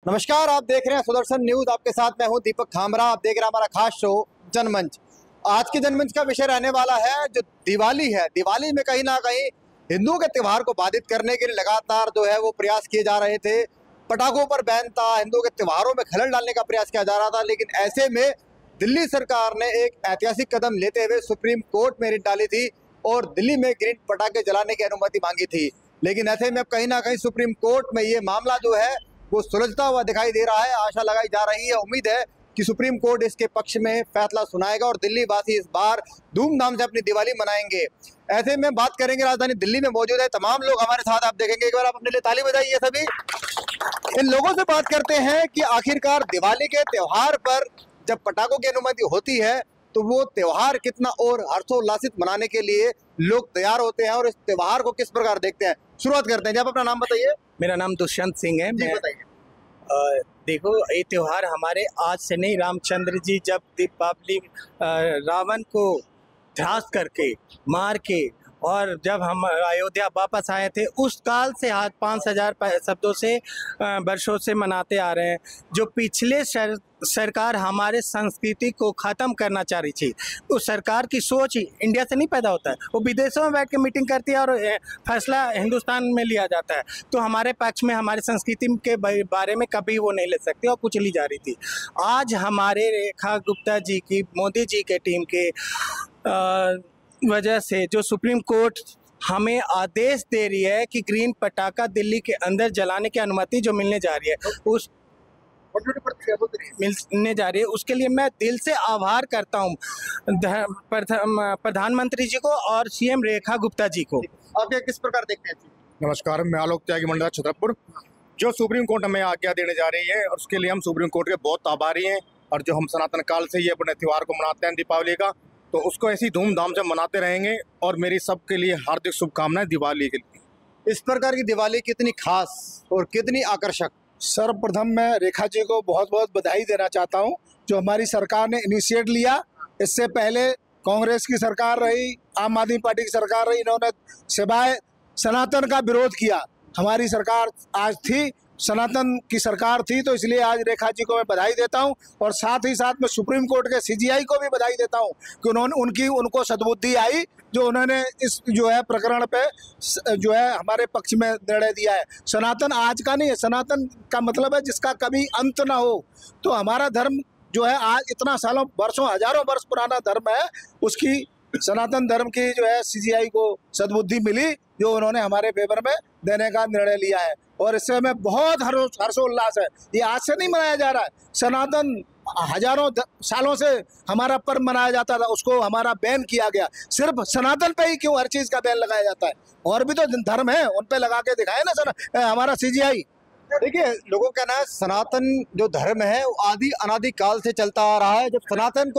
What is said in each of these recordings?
नमस्कार, आप देख रहे हैं सुदर्शन न्यूज। आपके साथ मैं हूं दीपक खामरा। आप देख रहे हैं हमारा खास शो जनमंच। आज के जनमंच का विषय रहने वाला है जो दिवाली है। दिवाली में कहीं ना कहीं हिंदुओं के त्योहार को बाधित करने के लिए लगातार जो है वो प्रयास किए जा रहे थे। पटाखों पर बैन था, हिंदुओं के त्योहारों में खलल डालने का प्रयास किया जा रहा था। लेकिन ऐसे में दिल्ली सरकार ने एक ऐतिहासिक कदम लेते हुए सुप्रीम कोर्ट में रिट डाली थी और दिल्ली में ग्रीन पटाखे जलाने की अनुमति मांगी थी। लेकिन ऐसे में अब कहीं ना कहीं सुप्रीम कोर्ट में ये मामला जो है वो सुलझता हुआ दिखाई दे रहा है। आशा लगाई जा रही है, उम्मीद है कि सुप्रीम कोर्ट इसके पक्ष में फैसला सुनाएगा और दिल्ली वासी इस बार धूमधाम से अपनी दिवाली मनाएंगे। ऐसे में बात करेंगे, राजधानी दिल्ली में मौजूद है तमाम लोग हमारे साथ, आप देखेंगे। एक बार आप अपने लिए ताली बजाइए सभी। इन लोगों से बात करते हैं कि आखिरकार दिवाली के त्योहार पर जब पटाखों की अनुमति होती है तो वो त्योहार कितना और हर्षोल्लासित मनाने के लिए लोग तैयार होते हैं और इस त्योहार को किस प्रकार देखते हैं। शुरुआत करते हैं, जब अपना नाम बताइए। मेरा नाम दुष्यंत सिंह है। मैं देखो, ये त्योहार हमारे आज से नहीं, रामचंद्र जी जब दीपावली रावण को ध्वस्त करके मार के और जब हम अयोध्या वापस आए थे उस काल से आज 5000 शब्दों से वर्षों से मनाते आ रहे हैं। जो पिछले सरकार हमारे संस्कृति को ख़त्म करना चाह रही थी, उस सरकार की सोच इंडिया से नहीं पैदा होता है, वो विदेशों में बैठ के मीटिंग करती है और फैसला हिंदुस्तान में लिया जाता है। तो हमारे पक्ष में हमारी संस्कृति के बारे में कभी वो नहीं ले सकती और कुछ ली जा रही थी। आज हमारे रेखा गुप्ता जी की, मोदी जी के टीम के वजह से जो सुप्रीम कोर्ट हमें आदेश दे रही है कि ग्रीन पटाखा दिल्ली के अंदर जलाने की अनुमति जो मिलने जा रही है, उस मिलने जा रही है, उसके लिए मैं दिल से आभार करता हूं प्रधानमंत्री जी को और सीएम रेखा गुप्ता जी को। आप ये किस प्रकार देखते हैं? नमस्कार, मैं आलोक त्यागी मंडल छतरपुर। जो सुप्रीम कोर्ट हमें आज्ञा देने जा रही है और उसके लिए हम सुप्रीम कोर्ट के बहुत आभारी हैं। और जो हम सनातन काल से ये अपने त्यौहार को मनाते हैं दीपावली का, तो उसको ऐसी धूमधाम से मनाते रहेंगे। और मेरी सबके लिए हार्दिक शुभकामनाएं दिवाली के लिए। इस प्रकार की दिवाली कितनी खास और कितनी आकर्षक? सर्वप्रथम मैं रेखा जी को बहुत बहुत बधाई देना चाहता हूं, जो हमारी सरकार ने इनिशिएट लिया। इससे पहले कांग्रेस की सरकार रही, आम आदमी पार्टी की सरकार रही, इन्होंने सिवाय सनातन का विरोध किया। हमारी सरकार आज थी, सनातन की सरकार थी, तो इसलिए आज रेखा जी को मैं बधाई देता हूं। और साथ ही साथ मैं सुप्रीम कोर्ट के सीजीआई को भी बधाई देता हूं कि उनको सद्बुद्धि आई, जो उन्होंने इस जो है प्रकरण पे जो है हमारे पक्ष में निर्णय दिया है। सनातन आज का नहीं है, सनातन का मतलब है जिसका कभी अंत ना हो। तो हमारा धर्म जो है आज इतना सालों वर्षों हजारों वर्ष पुराना धर्म है, उसकी सनातन धर्म की जो है सीजीआई को सद्बुद्धि मिली, जो उन्होंने हमारे फेवर में देने का निर्णय लिया है। और इससे हमें बहुत हर्षोल्लास है। ये आज से नहीं मनाया जा रहा है, सनातन हजारों सालों से हमारा पर्व मनाया जाता था, उसको हमारा बैन किया गया। सिर्फ सनातन पे ही क्यों हर चीज का बैन लगाया जाता है? और भी तो धर्म है, उन पे लगा के दिखाए ना हमारा सीजीआई। देखिए, लोगों का कहना है सनातन जो धर्म है वो आदि अनादि काल से चलता आ रहा है। जब सनातन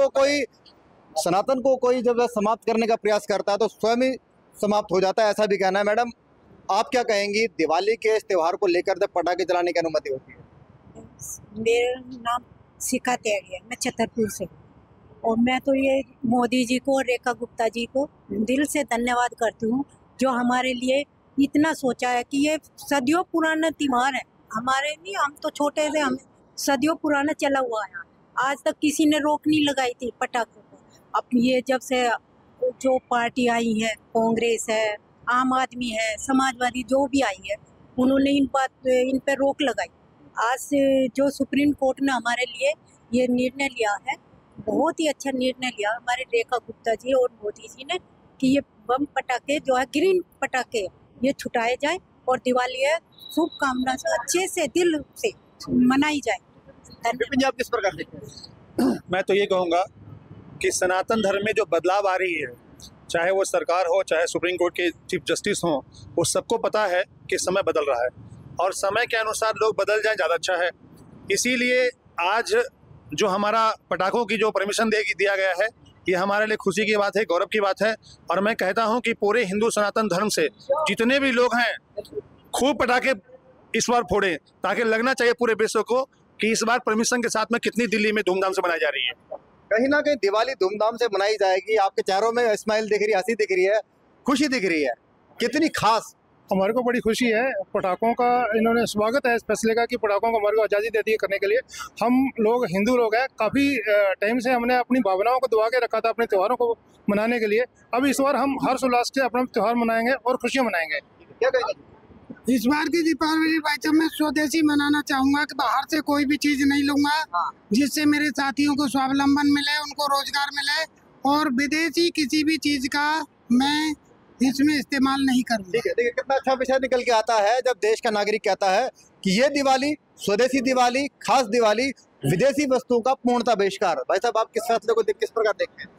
को कोई जब समाप्त करने का प्रयास करता है तो स्वयं ही समाप्त हो जाता है, ऐसा भी कहना है। मैडम, आप क्या कहेंगी दिवाली के इस त्योहार को लेकर जब पटाखे जलाने की अनुमति होती है? मेरा नाम शिखा त्यागी है, मैं छतरपुर से हूँ। और मैं तो ये मोदी जी को और रेखा गुप्ता जी को दिल से धन्यवाद करती हूँ, जो हमारे लिए इतना सोचा है कि ये सदियों पुराना त्योहार है। हमारे नहीं, हम तो छोटे थे, हम सदियों पुराना चला हुआ है। आज तक किसी ने रोक नहीं लगाई थी पटाखों को। अब ये जब से जो पार्टी आई है, कांग्रेस है, आम आदमी है, समाजवादी जो भी आई है, उन्होंने इन पर रोक लगाई। आज से जो सुप्रीम कोर्ट ने हमारे लिए ये निर्णय लिया है, बहुत ही अच्छा निर्णय लिया हमारे रेखा गुप्ता जी और मोदी जी ने, कि ये बम पटाखे जो है ग्रीन पटाखे ये छुटाए जाए और दिवाली है शुभकामना से अच्छे से दिल से मनाई जाए। आप किस प्रकार देखते हैं? मैं तो ये कहूँगा कि सनातन धर्म में जो बदलाव आ रही है, चाहे वो सरकार हो, चाहे सुप्रीम कोर्ट के चीफ जस्टिस हों, वो सबको पता है कि समय बदल रहा है और समय के अनुसार लोग बदल जाएं, ज़्यादा अच्छा है। इसीलिए आज जो हमारा पटाखों की जो परमिशन दिया गया है, ये हमारे लिए खुशी की बात है, गौरव की बात है। और मैं कहता हूँ कि पूरे हिंदू सनातन धर्म से जितने भी लोग हैं, खूब पटाखे इस बार फोड़ें, ताकि लगना चाहिए पूरे विश्व को कि इस बार परमिशन के साथ में कितनी दिल्ली में धूमधाम से मनाई जा रही है। कहीं ना कहीं दिवाली धूमधाम से मनाई जाएगी। आपके चेहरों में स्माइल दिख रही है, हंसी दिख रही है, खुशी दिख रही है। कितनी खास हमारे को बड़ी खुशी है। पटाखों का इन्होंने स्वागत है इस फैसले का कि पटाखों को हमारे को आज़ादी दे दी है करने के लिए। हम लोग हिंदू लोग हैं, काफ़ी टाइम से हमने अपनी भावनाओं को दबा के रखा था अपने त्योहारों को मनाने के लिए। अब इस बार हम हर्ष उल्लास से अपना त्यौहार मनाएंगे और खुशियाँ मनाएंगे। क्या कहेंगे? इस बार की दीपावली भाई साहब मैं स्वदेशी मनाना चाहूंगा कि बाहर से कोई भी चीज नहीं लूंगा, जिससे मेरे साथियों को स्वावलंबन मिले, उनको रोजगार मिले, और विदेशी किसी भी चीज का मैं इसमें इस्तेमाल नहीं करूंगा। ठीक है, देखिए कितना अच्छा विषय निकल के आता है जब देश का नागरिक कहता है कि ये दिवाली स्वदेशी दिवाली, खास दिवाली, विदेशी वस्तुओं का पूर्णतः बहिष्कार। भाई साहब, आप किस फैसले को किस प्रकार देखते हैं?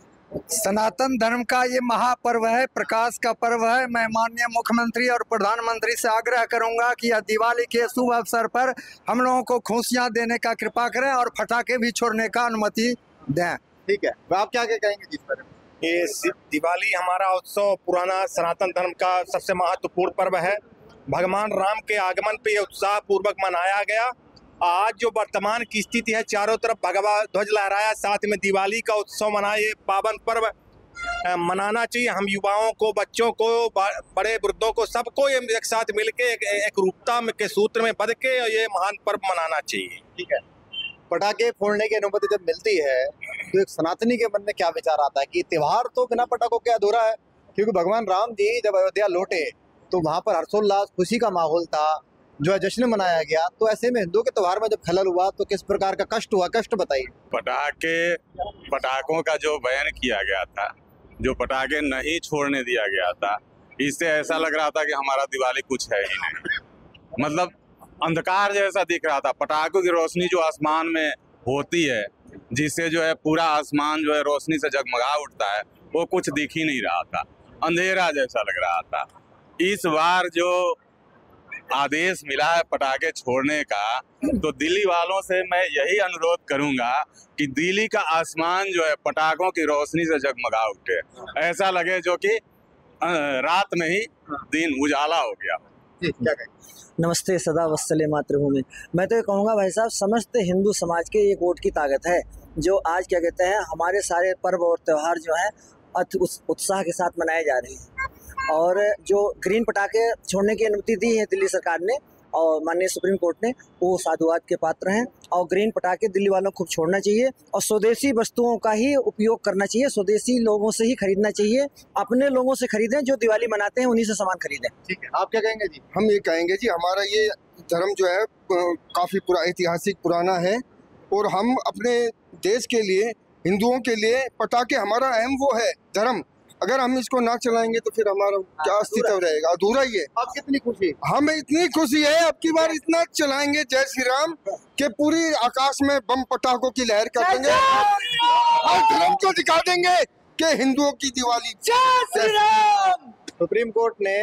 सनातन धर्म का ये महापर्व है, प्रकाश का पर्व है। मैं माननीय मुख्यमंत्री और प्रधानमंत्री से आग्रह करूंगा कि यह दिवाली के शुभ अवसर पर हम लोगों को खुशियां देने का कृपा करें और पटाखे भी छोड़ने का अनुमति दें। ठीक है, आप क्या कहेंगे जिस पर? ये दिवाली हमारा उत्सव पुराना सनातन धर्म का सबसे महत्वपूर्ण पर्व है। भगवान राम के आगमन पे उत्साह पूर्वक मनाया गया। आज जो वर्तमान की स्थिति है, चारों तरफ भगवा ध्वज लहराया, साथ में दिवाली का उत्सव मनाए, पावन पर्व मनाना चाहिए। हम युवाओं को, बच्चों को, बड़े वृद्धों को, सबको एक साथ मिलके एक रूपता के सूत्र में बंध के ये महान पर्व मनाना चाहिए। ठीक है, पटाखे फोड़ने की अनुमति जब मिलती है तो एक सनातनी के मन में क्या विचार आता है कि त्योहार तो बिना पटाखों के अधूरा है, क्योंकि भगवान राम जी जब अयोध्या लौटे तो वहाँ पर हर्षोल्लास, खुशी का माहौल था, जो है जश्न मनाया गया। तो ऐसे में हिंदू के त्योहार में जब खलल हुआ तो किस प्रकार का कष्ट हुआ? कष्ट बताइए। पटाखों का जो बैन किया गया था, जो पटाखे नहीं छोड़ने दिया गया था, इससे ऐसा लग रहा था कि हमारा दिवाली कुछ है ही नहीं। मतलब अंधकार जैसा दिख रहा था। पटाखों की रोशनी जो आसमान में होती है, जिससे जो है पूरा आसमान जो है रोशनी से जगमगा उठता है, वो कुछ दिख ही नहीं रहा था, अंधेरा जैसा लग रहा था। इस बार जो आदेश मिला है पटाखे छोड़ने का, तो दिल्ली वालों से मैं यही अनुरोध करूंगा कि दिल्ली का आसमान जो है पटाखों की रोशनी से जगमगा उठे, ऐसा लगे जो कि रात में ही दिन उजाला हो गया। क्या कहें? नमस्ते, सदा वत्सले मातृभूमि। मैं तो ये कहूँगा भाई साहब, समस्त हिंदू समाज के एक वोट की ताकत है, जो आज क्या कहते हैं हमारे सारे पर्व और त्यौहार जो हैं उत्साह के साथ मनाए जा रहे हैं। और जो ग्रीन पटाखे छोड़ने की अनुमति दी है दिल्ली सरकार ने और माननीय सुप्रीम कोर्ट ने, वो साधुवाद के पात्र हैं। और ग्रीन पटाखे दिल्ली वालों को छोड़ना चाहिए और स्वदेशी वस्तुओं का ही उपयोग करना चाहिए। स्वदेशी लोगों से ही खरीदना चाहिए, अपने लोगों से खरीदें, जो दिवाली मनाते हैं उन्हीं से सामान खरीदें। ठीक है, आप क्या कहेंगे जी? हम ये कहेंगे जी, हमारा ये धर्म जो है काफ़ी ऐतिहासिक पुराना है, और हम अपने देश के लिए, हिंदुओं के लिए पटाखे हमारा अहम वो है धर्म। अगर हम इसको ना चलाएंगे तो फिर हमारा क्या अस्तित्व रहेगा? अधूरा ही है। आप कितनी खुशी? हमें इतनी खुशी है, अब की बार इतना चलाएंगे जय श्री राम के पूरी आकाश में बम पटाखों की लहर कर देंगे और धर्म को दिखा देंगे कि हिंदुओं की दिवाली। जय श्री राम। सुप्रीम कोर्ट ने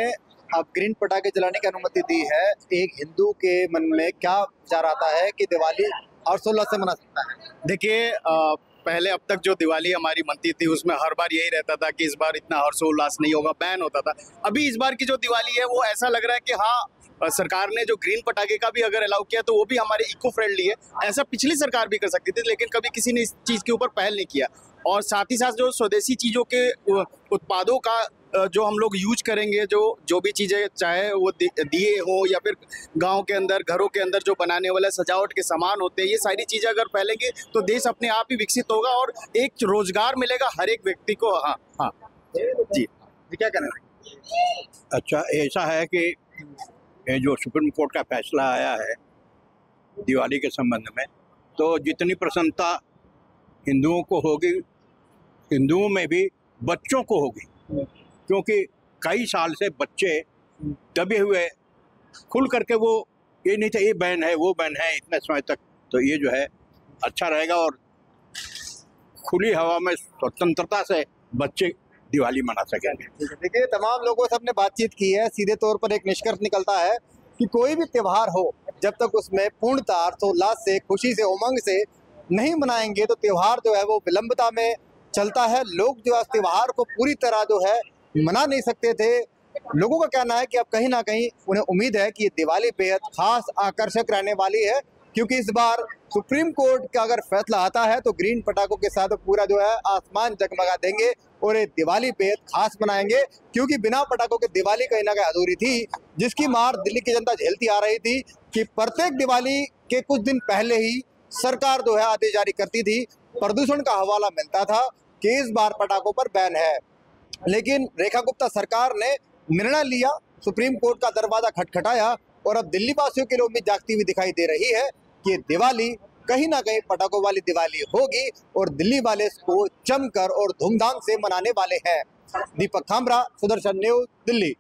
अब ग्रीन पटाखे जलाने की अनुमति दी है। एक हिंदू के मन में क्या विचार आता है कि दिवाली हर्षोल्लास से मना सकता है? देखिए, पहले अब तक जो दिवाली हमारी बनती थी उसमें हर बार यही रहता था कि इस बार इतना हर्षोल्लास नहीं होगा, बैन होता था। अभी इस बार की जो दिवाली है वो ऐसा लग रहा है कि हाँ, सरकार ने जो ग्रीन पटाखे का भी अगर अलाउ किया तो वो भी हमारे इको फ्रेंडली है। ऐसा पिछली सरकार भी कर सकती थी, लेकिन कभी किसी ने इस चीज़ के ऊपर पहल नहीं किया। और साथ ही साथ जो स्वदेशी चीज़ों के उत्पादों का जो हम लोग यूज करेंगे, जो भी चीज़ें चाहे वो दिए हो या फिर गांव के अंदर, घरों के अंदर जो बनाने वाला सजावट के सामान होते हैं, ये सारी चीज़ें अगर फैलेंगे तो देश अपने आप ही विकसित होगा और एक रोजगार मिलेगा हर एक व्यक्ति को। हाँ हाँ जी, क्या कहना है? अच्छा, ऐसा है कि ये जो सुप्रीम कोर्ट का फैसला आया है दिवाली के संबंध में, तो जितनी प्रसन्नता हिंदुओं को होगी, हिंदुओं में भी बच्चों को होगी, क्योंकि कई साल से बच्चे दबे हुए खुल करके वो ये नहीं था ये बैन है वो बैन है इतने समय तक, तो ये जो है अच्छा रहेगा और खुली हवा में स्वतंत्रता से बच्चे दिवाली मना सकेंगे। देखिए, तमाम लोगों से हमने बातचीत की है, सीधे तौर पर एक निष्कर्ष निकलता है कि कोई भी त्यौहार हो, जब तक उसमें पूर्णता, हर्षोल्लास से, खुशी से, उमंग से नहीं मनाएंगे तो त्यौहार जो है वो विलंबता में चलता है। लोग जो है त्यौहार को पूरी तरह जो है मना नहीं सकते थे। लोगों का कहना है कि अब कहीं ना कहीं उन्हें उम्मीद है कि ये दिवाली बेहद खास, आकर्षक रहने वाली है, क्योंकि इस बार सुप्रीम कोर्ट का अगर फैसला आता है तो ग्रीन पटाखों के साथ पूरा जो है आसमान जगमगा देंगे। और ये दिवाली बेहद खास मनाएंगे, क्योंकि बिना पटाखों के दिवाली कहीं ना कहीं अधूरी थी, जिसकी मार दिल्ली की जनता झेलती आ रही थी कि प्रत्येक दिवाली के कुछ दिन पहले ही सरकार जो है आदेश जारी करती थी, प्रदूषण का हवाला मिलता था कि इस बार पटाखों पर बैन है। लेकिन रेखा गुप्ता सरकार ने निर्णय लिया, सुप्रीम कोर्ट का दरवाजा खटखटाया और अब दिल्ली वासियों के लिए उम्मीद जागती हुई दिखाई दे रही है कि दिवाली कहीं ना कहीं पटाखों वाली दिवाली होगी और दिल्ली वाले इसको जमकर और धूमधाम से मनाने वाले हैं। दीपक खामरा, सुदर्शन न्यूज, दिल्ली।